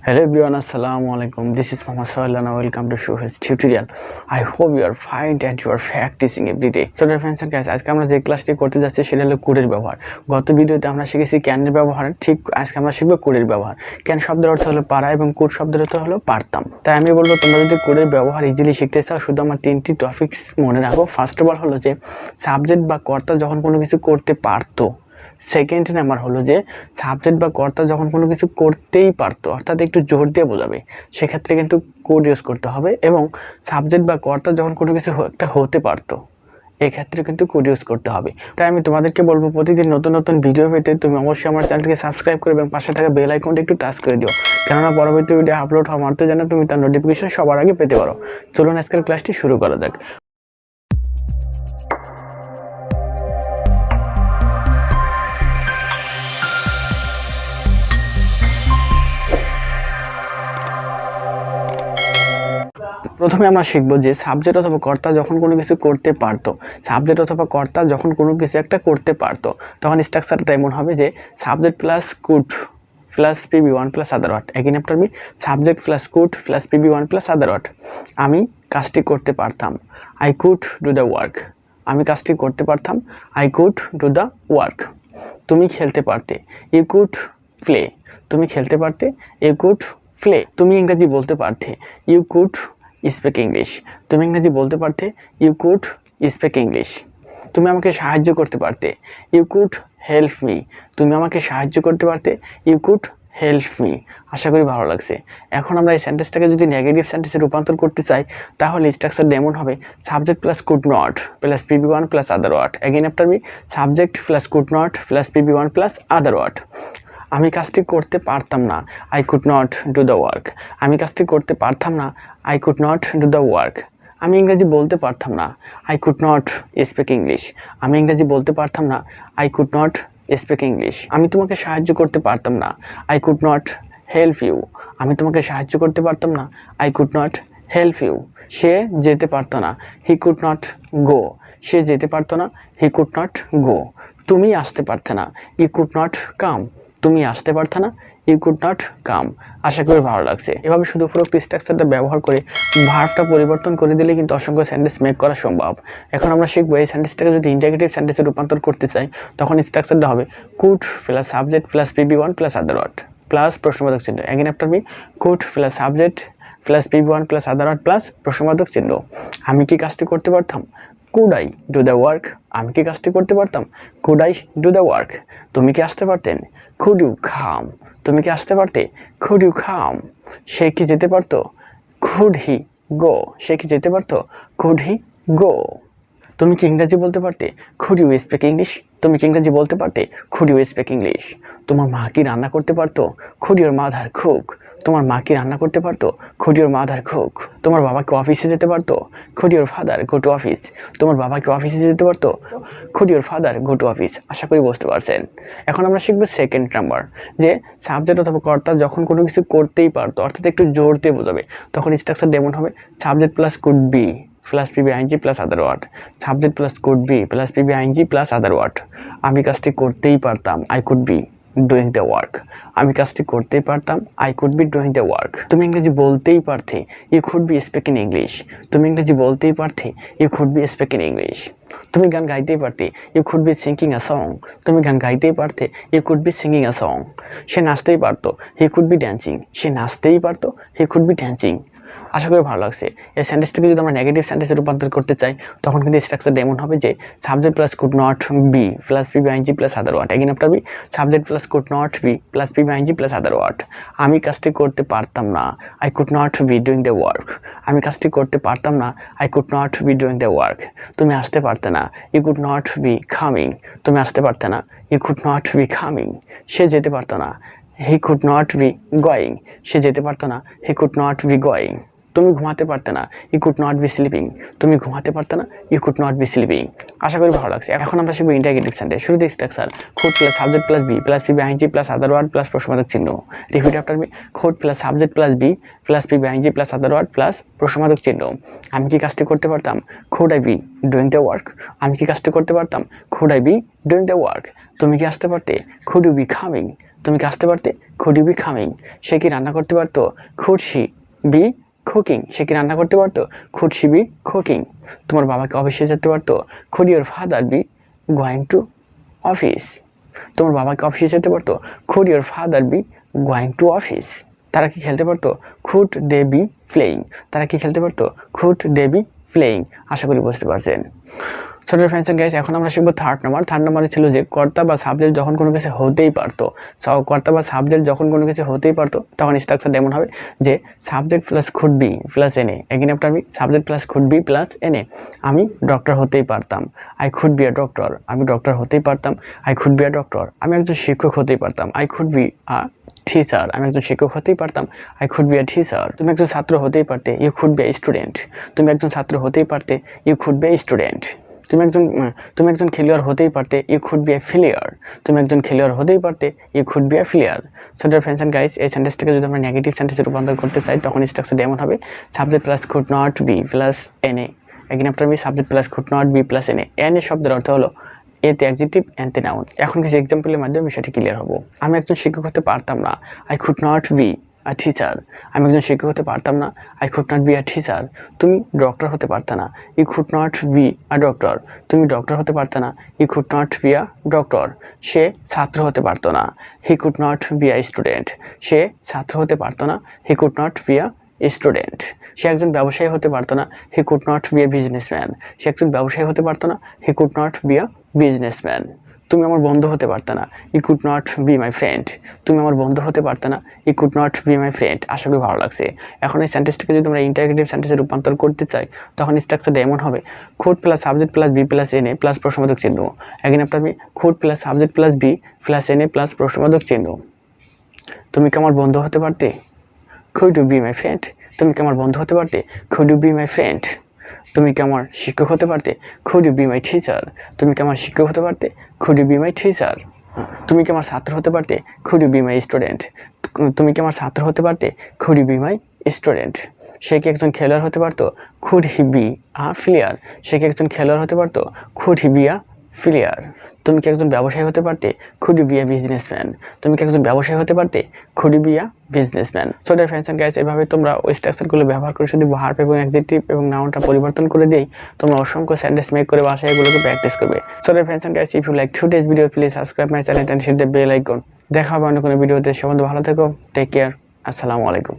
Hello everyone, Assalamualaikum. This is Muhammad Sohail and welcome to Show His tutorial. I hope you are fine and you are practicing every day. So dear friends and guys, আজকে আমরা যে ক্লাসটি করতে যাচ্ছি সেটা হলো কোডের ব্যবহার। গত ভিডিওতে আমরা শিখেছি ক্যানের ব্যবহার, ঠিক আজকে আমরা শিখব কোডের ব্যবহার। ক্যান শব্দের অর্থ হলো পারা এবং কোড শব্দের অর্থ হলো পারতাম। তাই আমি বলবো তোমরা যদি কোডের ব্যবহার ইজিলি শিখতে চাও শুধু আমার তিনটি টপিকস মনে রাখো। ফার্স্ট অফ অল হলো যে সাবজেক্ট বা কর্তা যখন কোনো কিছু করতে পারতো। সেকেন্ড নাম্বার হলো যে সাবজেক্ট বা কর্তা যখন কোনো কিছু করতেই পারতো, অর্থাৎ একটু জোর দিয়ে বোঝাবে, সেক্ষেত্রে কিন্তু কোড ইউজ করতে হবে। এবং সাবজেক্ট বা কর্তা যখন কোনো কিছু একটা হতে পারতো, এক্ষেত্রে কিন্তু কোড ইউজ করতে হবে। তাই আমি তোমাদেরকে বলবো প্রতিদিন নতুন নতুন ভিডিও পেতে তুমি অবশ্যই আমার চ্যানেলকে সাবস্ক্রাইব করে এবং পাশে থাকা বেল আইকনটা একটু টাচ করে দিও, কেননা পরবর্তী ভিডিও আপলোড হওয়া মাত্র যেন তুমি তার নোটিফিকেশন সবার আগে পেতে পারো। চলুন আজকের ক্লাসটি শুরু করা যাক। প্রথমে আমরা শিখব যে সাবজেক্ট অথবা কর্তা যখন কোনো কিছু করতে পারতো, সাবজেক্ট অথবা কর্তা যখন কোনো কিছু একটা করতে পারতো, তখন স্ট্রাকচারটা এমন হবে যে subject plus could plus PB1 plus other word. Again after me, subject plus could plus PB1 plus other word. আমি কাজটি করতে পারতাম, I could do the work. আমি কাজটি করতে পারতাম, I could do the work. তুমি খেলতে পারতে, ইউ কুড প্লে। তুমি খেলতে পারতে, ইউ কুড প্লে। তুমি ইংরেজি বলতে পারতে, ইউ কুড স্পিক ইংলিশ। তুমি ইংরেজি বলতে পারতে, ইউ কুড স্পিক ইংলিশ। তুমি আমাকে সাহায্য করতে পারতে, ইউ কুড হেল্প মি। তুমি আমাকে সাহায্য করতে পারতে, ইউ কুড হেল্প মি। আশা করি ভালো লাগছে। এখন আমরা এই সেন্টেন্সটাকে যদি নেগেটিভ সেন্টেন্সে রূপান্তর করতে চাই, তাহলে স্ট্রাকচারটা এমন হবে subject plus could not plus PB1 plus other word. Again after me, subject plus could not plus PB1 plus other word. আমি কাজটি করতে পারতাম না, I could not do the work. আমি কাজটি করতে পারতাম না, I could not do the work. আমি ইংরেজি বলতে পারতাম না, I could not speak English. আমি ইংরেজি বলতে পারতাম না, I could not speak English. আমি তোমাকে সাহায্য করতে পারতাম না, I could not help you. আমি তোমাকে সাহায্য করতে পারতাম না, I could not help you. সে যেতে পারতো না, হি কুড নট গো। সে যেতে পারতো না, হি কুড নট গো। তুমি আসতে পারতে না, ইউ কুড নট কাম। তুমি আসতে পারতে না, ইউ কুড নট কাম। আশা করি ভালো লাগছে। এভাবে শুধু উপরোক্ত স্ট্রাকচারটা ব্যবহার করে ভার্বটা পরিবর্তন করে দিলে কিন্তু অসংখ্য সেন্টেন্স মেক করা সম্ভব। এখন আমরা শিখবো এই সেন্টেন্সটাকে যদি ইন্টিগ্রেটিভ সেন্টেন্সে রূপান্তর করতে চাই, তখন স্ট্রাকচারটা হবে could plus subject plus PB1 plus other word plus প্রশ্নবোধক চিহ্ন। Again after me, could plus subject plus PB1 plus other word plus প্রশ্নবোধক চিহ্ন। আমি কি কাজটি করতে পারতাম, could I do the work. আমি কি কাজটি করতে পারতাম, could I do the work. তুমি কি আসতে পারতেন, কুড ইউ কাম। তুমি কি আসতে পারতে, কুড ইউ কাম। সে কি যেতে পারতো, কুড হি গো। সে কি যেতে পারতো, কুড হি গো। তুমি কি ইংরেজি বলতে পারতে, কুড ইউ স্পিক ইংলিশ। তুমি কি ইংরেজি বলতে পারতে, কুড ইউ স্পিক ইংলিশ। তোমার মা কি রান্না করতে পারতো, কুড ইউর মাদার কুক। তোমার মা কি রান্না করতে পারতো, কুড ইউর মাদার কুক। তোমার বাবা কি অফিসে যেতে পারতো, could your father go to office. তোমার বাবা কি অফিসে যেতে পারতো, could your father go to office. আশা করি বুঝতে পারছেন। এখন আমরা শিখবো সেকেন্ড নাম্বার, যে সাবজেক্ট অথবা কর্তা যখন কোনো কিছু করতেই পারতো, অর্থাৎ একটু জোর দিয়ে বোঝাবে, তখন স্ট্রাকচার এমন হবে subject plus could be plus PB-ing plus other word. Subject plus could be plus PB-ing plus other word. আমি কাজটি করতেই পারতাম, I could be doing the work. আমি কাজটি করতেই পারতাম, I could be doing the work. তুমি ইংরেজি বলতেই পারতে, you could be speaking English. তুমি ইংরেজি বলতেই পারতে, you could be speaking English. তুমি গান গাইতেই পারতে, you could be singing a song. তুমি গান গাইতেই পারতে, you could be singing a song. সে নাচতেই পারতো, হি কুড বি ড্যান্সিং। সে নাচতেই পারতো, হি কুড বি ড্যান্সিং। আশা করি ভালো লাগছে। এই সেন্টেন্সটাকে যদি আমরা নেগেটিভ সেন্টেন্সে রূপান্তর করতে চাই, তখন কিন্তু স্ট্রাকচারটা এমন হবে যে subject plus could not be plus PB-ing plus other word. Again after be, subject plus could not be plus PB-ing plus other word. আমি কাজটি করতে পারতাম না, I could not be doing the work. আমি কাজটি করতে পারতাম না, I could not be doing the work. তুমি আসতে পারতে না, you could not be coming. তুমি আসতে পারতে না, you could not be coming. সে যেতে পারতো না, he could not be going. সে যেতে পারতো না, he could not be going. তুমি ঘুমাতে পারতে না, you could not be sleeping. তুমি ঘুমাতে পারতে না, you could not be sleeping. আশা করি ভালো লাগছে। এখন আমরা শিখবো ইন্টিগ্রেটিভ সেন্টেন্স। শুরুতে structure could plus subject plus be plus PB-ing plus other word plus প্রশ্নবোধক চিহ্ন। Repeat after me, could plus subject plus be plus PB-ing plus other word plus প্রশ্নবোধক চিহ্ন। আমি কি কাজটি করতে পারতাম, could I B doing the work. আমি কি কাজটি করতে পারতাম, could I B doing the work. তুমি কি আসতে পারতে, কুড ইউ বি কামিং। তুমি কি আসতে পারতে? could you be coming? সে কি রান্না করতে পারতো? could she be cooking? সে কি রান্না করতে পারতো? could she be cooking? তোমার বাবা কি অফিসে যেতে পারতো? could your father be going to office? তোমার বাবা কি অফিসে যেতে পারতো? could your father be going to office? তারা কি খেলতে পারতো? could they be playing? তারা কি খেলতে পারতো? could they be playing? আশা করি বুঝতে পারছেন। ছোট ফ্রেন্ডস এন্ড গাইস, এখন আমরা শিখব থার্ড নাম্বারে ছিল যে কর্তা বা সাবজেক্ট যখন কোনো কিছু হতেই পারতো। কর্তা বা সাবজেক্ট যখন কোনো কিছু হতেই পারতো তখন স্ট্রাকচারটা এমন হবে যে subject plus could be plus N a. Again after me, subject plus could be plus N a. আমি ডক্টর হতেই পারতাম, I could be a doctor. আমি ডক্টর হতেই পারতাম, I could be a doctor. আমি একজন শিক্ষক হতেই পারতাম, I could be a teacher. আমি একজন শিক্ষক হতেই পারতাম, I could be a teacher. তুমি একজন ছাত্র হতেই পারতে, you could be a student. তুমি একজন ছাত্র হতেই পারতে, you could be a student. তুমি একজন খেলোয়াড় হতেই পারতে, you could be a player. তুমি একজন খেলোয়াড় হতেই পারতে, you could be a player. So dear friends and guys, এই সেন্টেন্সটাকে যদি আমরা নেগেটিভ সেন্টেন্সে রূপান্তর করতে চাই তখন স্ট্রাকচার এমন হবে subject plus could not be plus N a. Again after me, subject plus could not be plus N a. An a শব্দের অর্থ হলো এতে অ্যাডজেক্টিভ, এনতে নাউন। এখন কিছু এক্সাম্পলের মাধ্যমে বিষয়টি ক্লিয়ার হবো। আমি একজন শিক্ষক হতে পারতাম না, I could not be a teacher. আমি একজন শিক্ষক হতে পারতাম না, I could not be a teacher. তুমি ডক্টর হতে পারতা না, you could not be a doctor. তুমি ডক্টর হতে পারতা না, you could not be a doctor. সে ছাত্র হতে পারতো না, he could not be a student. সে ছাত্র হতে পারতো না, he could not be a student. সে একজন ব্যবসায়ী হতে পারতো না, he could not be a businessman. সে একজন ব্যবসায়ী হতে পারতো না, he could not be a businessman. তুমি আমার বন্ধু হতে পারতে না, you could not be my friend. তুমি আমার বন্ধু হতে পারতে না, you could not be my friend. আশা করি ভালো লাগছে। এখন এই সেন্টেন্সটাকে যদি আমরা ইন্টারগেটিভ সেন্টেন্সে রূপান্তর করতে চাই তখন স্ট্রাকচারটা এমন হবে could plus subject plus be plus N A plus প্রশ্নবোধক চিহ্ন। Again after me, could plus subject plus be plus N A plus প্রশ্নবোধক চিহ্ন। তুমি কি আমার বন্ধু হতে পারতে? Could you be my friend. তুমি কি আমার বন্ধু হতে পারতে? Could you be my friend. তুমি কি আমার শিক্ষক হতে পারতে? Could you be my teacher. তুমি কি আমার শিক্ষক হতে পারতে? Could you be my teacher. তুমি কি আমার ছাত্র হতে পারতে? Could you be my student. তুমি কি আমার ছাত্র হতে পারতে? Could you be my student. সে কি একজন খেলোয়াড় হতে পারতো? Could he be a player. সে কি একজন খেলোয়াড় হতে পারতো? Could he be a player. তুমি কি একজন ব্যবসায়ী হতে পারতে? Could you be a businessman. তুমি কি একজন ব্যবসায়ী হতে পারতে? Could you be a businessman. So dear friends and guys, এভাবে তোমরা ওই স্ট্রাকচারগুলো ব্যবহার করে শুধু ভার্ব এবং অ্যাডজেক্টিভ এবং নাউনটা পরিবর্তন করে দেই তোমরা অসংখ্য সেন্টেন্স মেক করে বাসায় এগুলোকে প্র্যাকটিস করবে। So dear friends and guys, if you like today's video please subscribe my channel and hit the bell icon. দেখা হবে অন্য কোনো ভিডিওতে। সে পর্যন্ত ভালো থেকো, টেক কেয়ার, আসসালামু আলাইকুম।